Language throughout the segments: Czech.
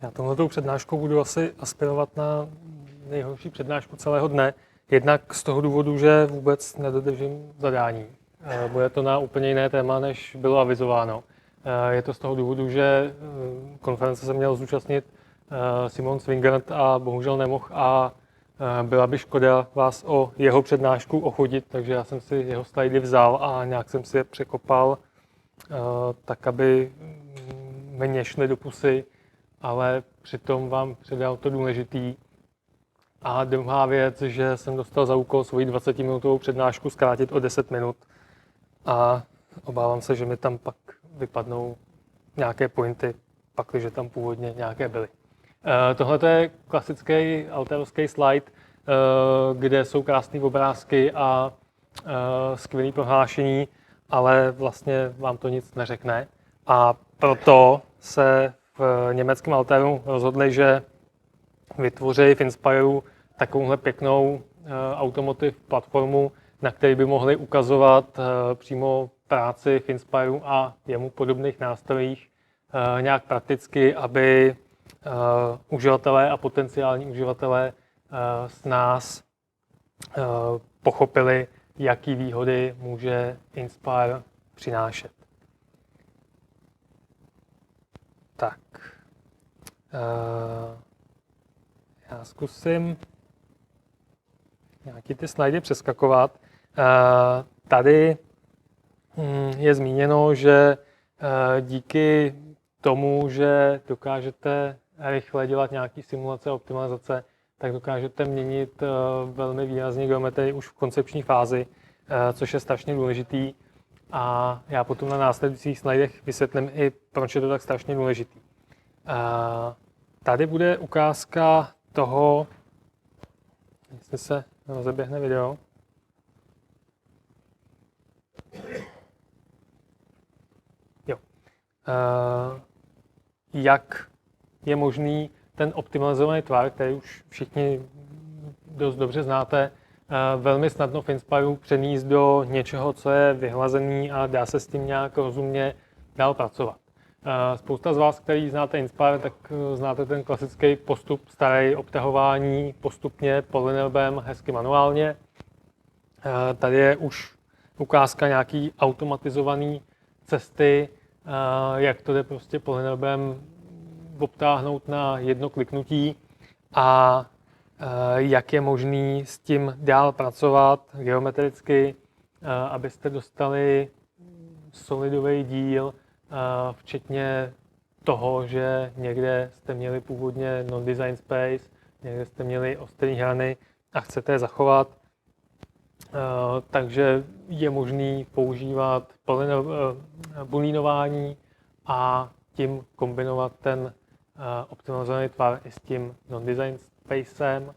Já tohletou přednáškou budu asi aspirovat na nejhorší přednášku celého dne. Jednak z toho důvodu, že vůbec nedodržím zadání. Bude to na úplně jiné téma, než bylo avizováno. Je to z toho důvodu, že konference se měl zúčastnit Simon Swingert a bohužel nemohl a byla by škoda vás o jeho přednášku ochudit, takže já jsem si jeho slidy vzal a nějak jsem si je překopal tak, aby mě šly do pusy, ale přitom vám předal to důležitý. A druhá věc, že jsem dostal za úkol svoji 20-minutovou přednášku zkrátit o 10 minut a obávám se, že mi tam pak vypadnou nějaké pointy, pakliže tam původně nějaké byly. Tohle je klasický alterovský slide, kde jsou krásné obrázky a skvělé prohlášení, ale vlastně vám to nic neřekne. A proto se v německém Alteru rozhodli, že vytvoří v Inspireu takovouhle pěknou automotive platformu, na které by mohli ukazovat přímo práci v Inspireu a jemu podobných nástrojích nějak prakticky, aby uživatelé a potenciální uživatelé z nás pochopili, jaký výhody může Inspire přinášet. Tak. Já zkusím nějaký ty slidy přeskakovat. Tady je zmíněno, že díky tomu, že dokážete rychle dělat nějaké simulace a optimalizace, tak dokážete měnit velmi výrazně geometrii už v koncepční fázi, což je strašně důležitý. A já potom na následujících slidech vysvětlím i, proč je to tak strašně důležitý. Tady bude ukázka toho, jestli se rozeběhne video. Jo. Jak je možný ten optimalizovaný tvar, který už všichni dost dobře znáte, velmi snadno v Inspireu přenést do něčeho, co je vyhlazený a dá se s tím nějak rozumně dál pracovat. Spousta z vás, který znáte Inspire, tak znáte ten klasický postup starý obtahování postupně polynerbem, hezky manuálně. Tady je už ukázka nějaký automatizovaný cesty, jak to jde prostě polynerbem obtáhnout na jedno kliknutí a jak je možný s tím dál pracovat geometricky, abyste dostali solidový díl, včetně toho, že někde jste měli původně non-design space, někde jste měli ostrý hrany a chcete je zachovat. Takže je možný používat bulínování a tím kombinovat ten optimalizovaný tvar i s tím non-design spacem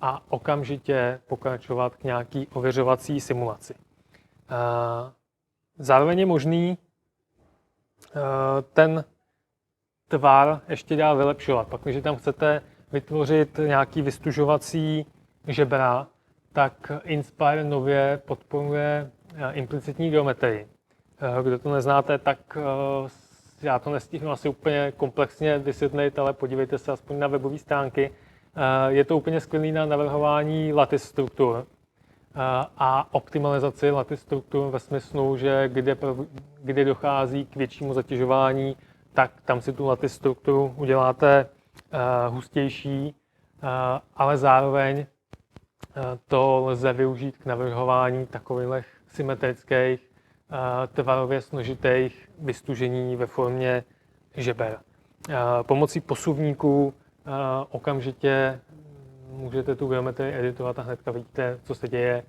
a okamžitě pokračovat k nějaký ověřovací simulaci. Zároveň je možný ten tvar ještě dál vylepšovat. Pak, když tam chcete vytvořit nějaký vystužovací žebra, tak Inspire nově podporuje implicitní geometrii. Kdo to neznáte, tak já to nestihnu asi úplně komplexně vysvětlit, ale podívejte se aspoň na webové stránky. Je to úplně skvělý na navrhování lattice struktur a optimalizaci lattice struktur ve smyslu, že kde dochází k většímu zatěžování, tak tam si tu lattice strukturu uděláte hustější, ale zároveň to lze využít k navrhování takových symetrických, tvarově složitých vystužení ve formě žeber. Pomocí posuvníků okamžitě můžete tu geometrii editovat a hnedka vidíte, co se děje.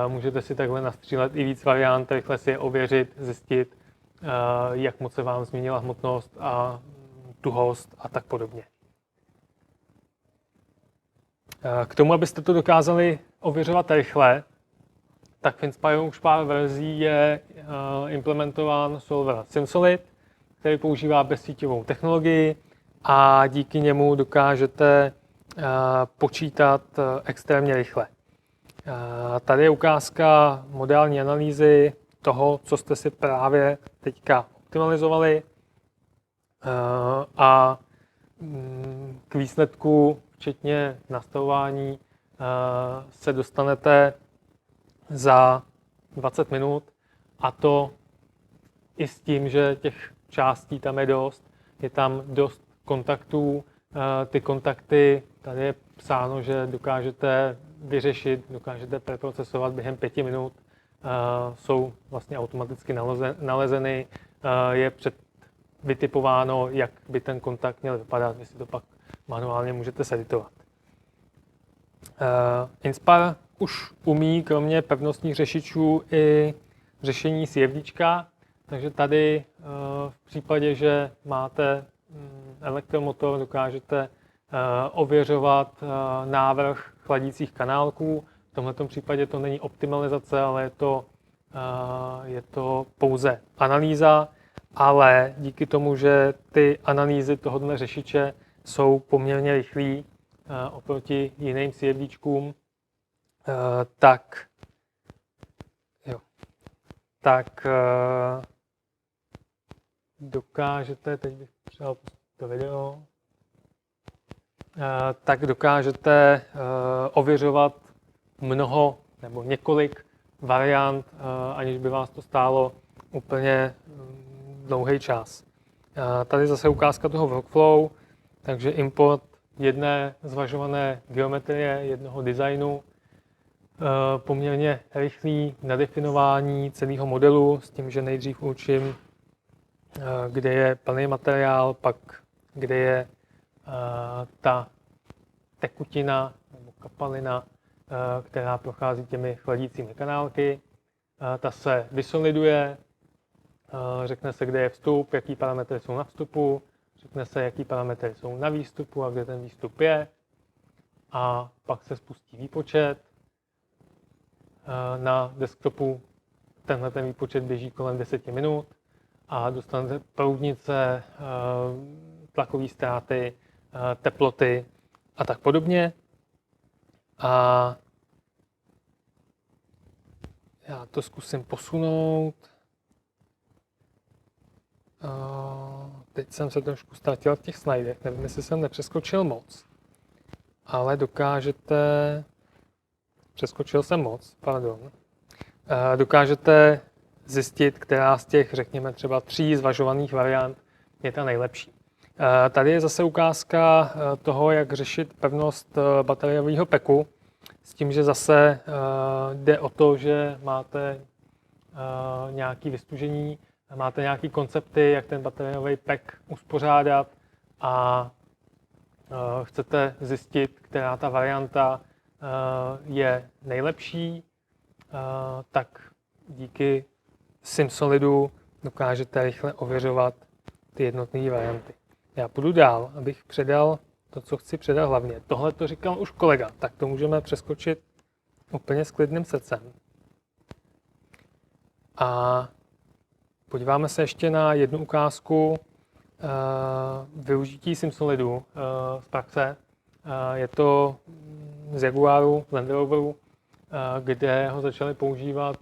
Můžete si takhle nastřílet i víc variant, rychle si je ověřit, zjistit, jak moc se vám změnila hmotnost a tuhost a tak podobně. K tomu, abyste to dokázali ověřovat rychle, tak v Inspireu už pár verzí je implementován solver SimSolid, který používá bezsíťovou technologii a díky němu dokážete počítat extrémně rychle. Tady je ukázka modální analýzy toho, co jste si právě teďka optimalizovali. A k výsledku, včetně nastavování, se dostanete za 20 minut, a to i s tím, že těch částí tam je dost. Je tam dost kontaktů. Ty kontakty, tady je psáno, že dokážete vyřešit, dokážete preprocesovat během 5 minut. Jsou vlastně automaticky nalezeny. Je vytipováno, jak by ten kontakt měl vypadat. Vy si to pak manuálně můžete seditovat. Inspire už umí kromě pevnostních řešičů i řešení CFDčka, takže tady v případě, že máte elektromotor, dokážete ověřovat návrh chladících kanálků. V tomto případě to není optimalizace, ale je to pouze analýza, ale díky tomu, že ty analýzy tohoto řešiče jsou poměrně rychlý oproti jiným CFDčkům, tak dokážete, teď bych přijal to video, tak dokážete ověřovat mnoho nebo několik variant, aniž by vás to stálo úplně dlouhý čas. Tady zase ukázka toho workflow, takže import jedné zvažované geometrie, jednoho designu, poměrně rychlý nadefinování celého modelu s tím, že nejdřív určím, kde je plný materiál, pak kde je ta tekutina nebo kapalina, která prochází těmi chladícími kanálky. Ta se vysoliduje, řekne se, kde je vstup, jaký parametry jsou na vstupu, řekne se, jaký parametry jsou na výstupu a kde ten výstup je. A pak se spustí výpočet. Na desktopu tenhle ten výpočet běží kolem 10 minut a dostanete proudnice, tlakové ztráty, teploty a tak podobně. A já to zkusím posunout. Teď jsem se trošku ztratil v těch slajdech, nevím, jestli jsem nepřeskočil moc, ale přeskočil jsem moc, pardon. Dokážete zjistit, která z těch, řekněme, třeba 3 zvažovaných variant je ta nejlepší. Tady je zase ukázka toho, jak řešit pevnost bateriového peku, s tím, že zase jde o to, že máte nějaké vystužení, máte nějaké koncepty, jak ten bateriový pek uspořádat a chcete zjistit, která ta varianta je nejlepší, tak díky SimSolidu dokážete rychle ověřovat ty jednotlivé varianty. Já půjdu dál, abych předal to, co chci předat hlavně. Tohle to říkal už kolega, tak to můžeme přeskočit úplně s klidným srdcem. A podíváme se ještě na jednu ukázku využití SimSolidu z praxe. Je to z Jaguaru, Land Roveru, kde ho začali používat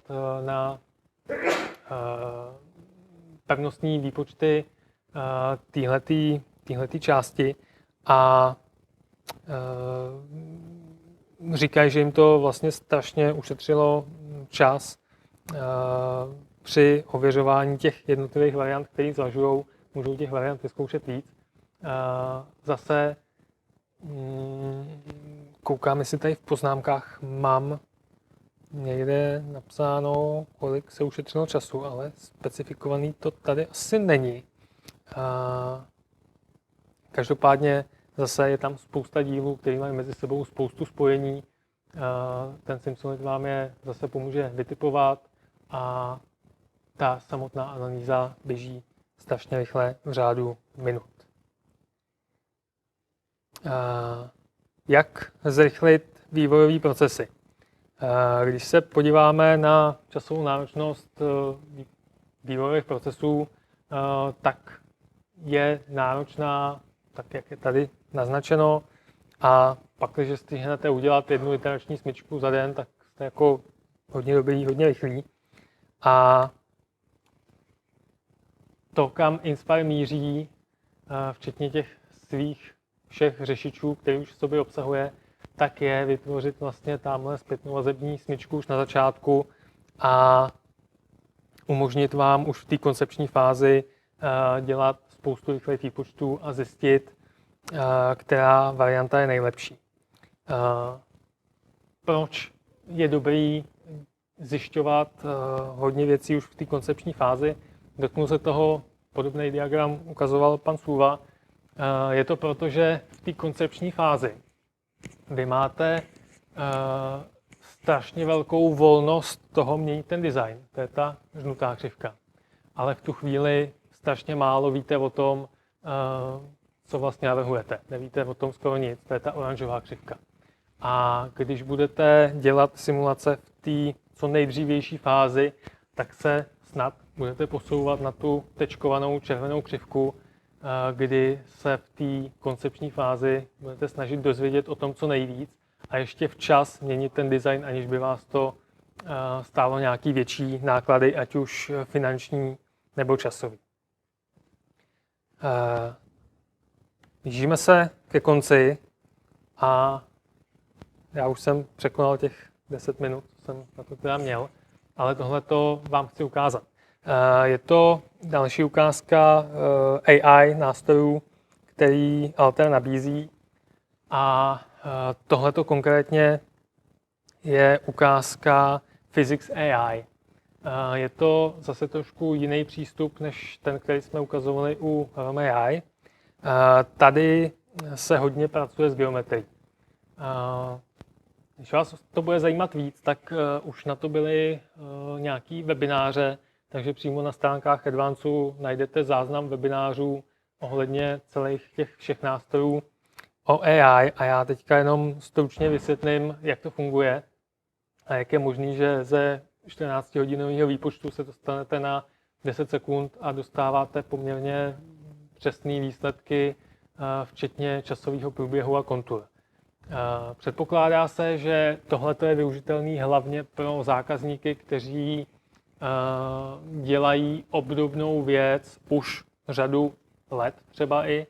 na pevnostní výpočty téhletý části a říkají, že jim to vlastně strašně ušetřilo čas při ověřování těch jednotlivých variant, které zvažují, můžou těch variant vyzkoušet víc. Zase koukám, jestli tady v poznámkách mám někde napsáno, kolik se ušetřilo času, ale specifikovaný to tady asi není. Každopádně zase je tam spousta dílů, které mají mezi sebou spoustu spojení. Ten SimSolid vám je zase pomůže vytipovat a ta samotná analýza běží strašně rychle v řádu minut. Jak zrychlit vývojové procesy? Když se podíváme na časovou náročnost vývojových procesů, tak je náročná, tak jak je tady naznačeno, a pak, když stihnete udělat jednu iterační smyčku za den, tak jste jako hodně dobrý, hodně rychlý. A to, kam Inspire míří, včetně těch svých všech řešičů, který už v sobě obsahuje, tak je vytvořit vlastně tamhle zpětnou vazební smyčku už na začátku a umožnit vám už v té koncepční fázi dělat spoustu rychlých výpočtů a zjistit, která varianta je nejlepší. Proč je dobrý zjišťovat hodně věcí už v té koncepční fázi? Dotknu se toho, podobný diagram ukazoval pan Sluva. Je to proto, že v té koncepční fázi vy máte strašně velkou volnost toho měnit ten design. To je ta žlutá křivka. Ale v tu chvíli strašně málo víte o tom, co vlastně navrhujete. Nevíte o tom skoro nic. To je ta oranžová křivka. A když budete dělat simulace v té co nejdřívější fázi, tak se snad budete posouvat na tu tečkovanou červenou křivku, kdy se v té koncepční fázi budete snažit dozvědět o tom co nejvíc a ještě včas měnit ten design, aniž by vás to stálo nějaký větší náklady, ať už finanční nebo časový. Blížíme se ke konci a já už jsem překonal těch 10 minut, co jsem na to teda měl, ale tohle to vám chci ukázat. Je to další ukázka AI nástrojů, který Altair nabízí a tohle to konkrétně je ukázka Physics AI. Je to zase trošku jiný přístup, než ten, který jsme ukazovali u AI. Tady se hodně pracuje s geometrií. Když vás to bude zajímat víc, tak už na to byly nějaký webináře, takže přímo na stránkách Advanceu najdete záznam webinářů ohledně celých těch všech nástrojů o AI a já teďka jenom stručně vysvětlím, jak to funguje a jak je možný, že ze 14-hodinového výpočtu se dostanete na 10 sekund a dostáváte poměrně přesné výsledky, včetně časového průběhu a kontur. Předpokládá se, že tohle je využitelné hlavně pro zákazníky, kteří dělají obdobnou věc už řadu let třeba i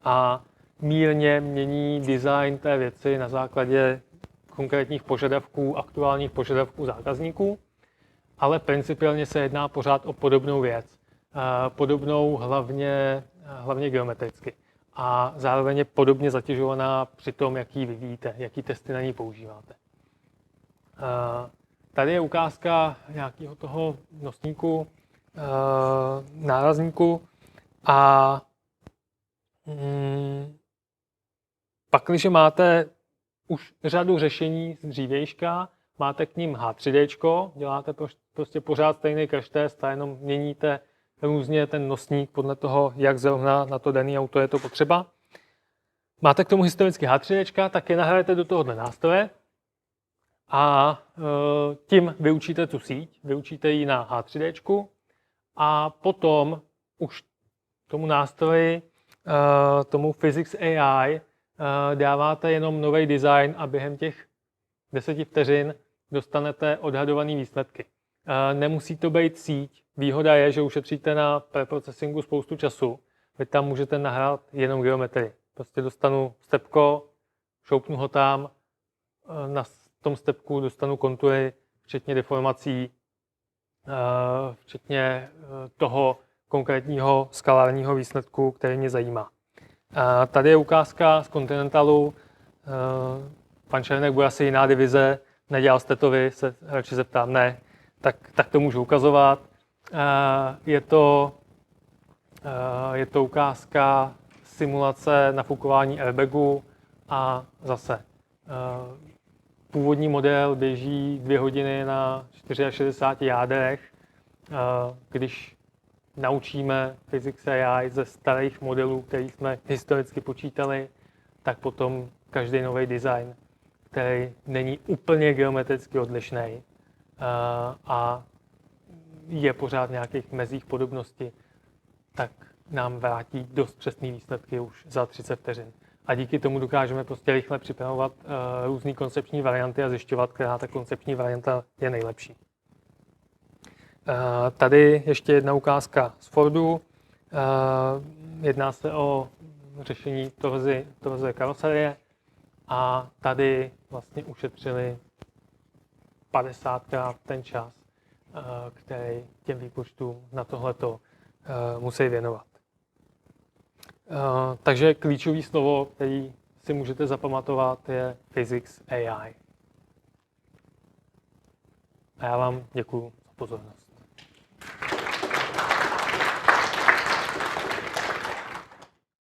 a mírně mění design té věci na základě konkrétních požadavků, aktuálních požadavků zákazníků, ale principiálně se jedná pořád o podobnou věc. Podobnou hlavně geometricky. A zároveň je podobně zatěžovaná při tom, jak ji vyvíjíte, jaký testy na ní používáte. Tady je ukázka nějakého toho nosníku, nárazníku a pak, když máte už řadu řešení z dřívějška, máte k ním H3D, děláte prostě pořád stejný crash test a jenom měníte různě ten nosník podle toho, jak zrovna na to dané auto je to potřeba. Máte k tomu historicky H3D, tak je nahrajete do tohohle nástroje a tím vyučíte tu síť, vyučíte ji na H3D a potom už tomu nástroji, tomu Physics AI, dáváte jenom nový design a během těch 10 vteřin dostanete odhadované výsledky. Nemusí to být síť. Výhoda je, že ušetříte na preprocesingu spoustu času. Vy tam můžete nahrát jenom geometrii. Prostě dostanu stepko, šoupnu ho tam, na tom stepku dostanu kontury, včetně deformací, včetně toho konkrétního skalárního výsledku, který mě zajímá. Tady je ukázka z Continentalu. Pan Černek bude asi jiná divize, nedělal jste to vy, se radši zeptám, ne, tak to můžu ukazovat. Je to ukázka simulace nafukování airbagu a zase původní model běží 2 hodiny na 64 jádrech. Když naučíme Physics AI ze starých modelů, který jsme historicky počítali, tak potom každý nový design, který není úplně geometricky odlišný a je pořád v nějakých mezích podobnosti, tak nám vrátí dost přesné výsledky už za 30 vteřin. A díky tomu dokážeme prostě rychle připravovat různé koncepční varianty a zjišťovat, která ta koncepční varianta je nejlepší. Tady ještě jedna ukázka z Fordu. jedná se o řešení torze karoserie a tady vlastně ušetřili 50krát ten čas, který těm výpočtům na tohleto musí věnovat. Takže klíčové slovo, který si můžete zapamatovat, je Physics AI. A já vám děkuju za pozornost.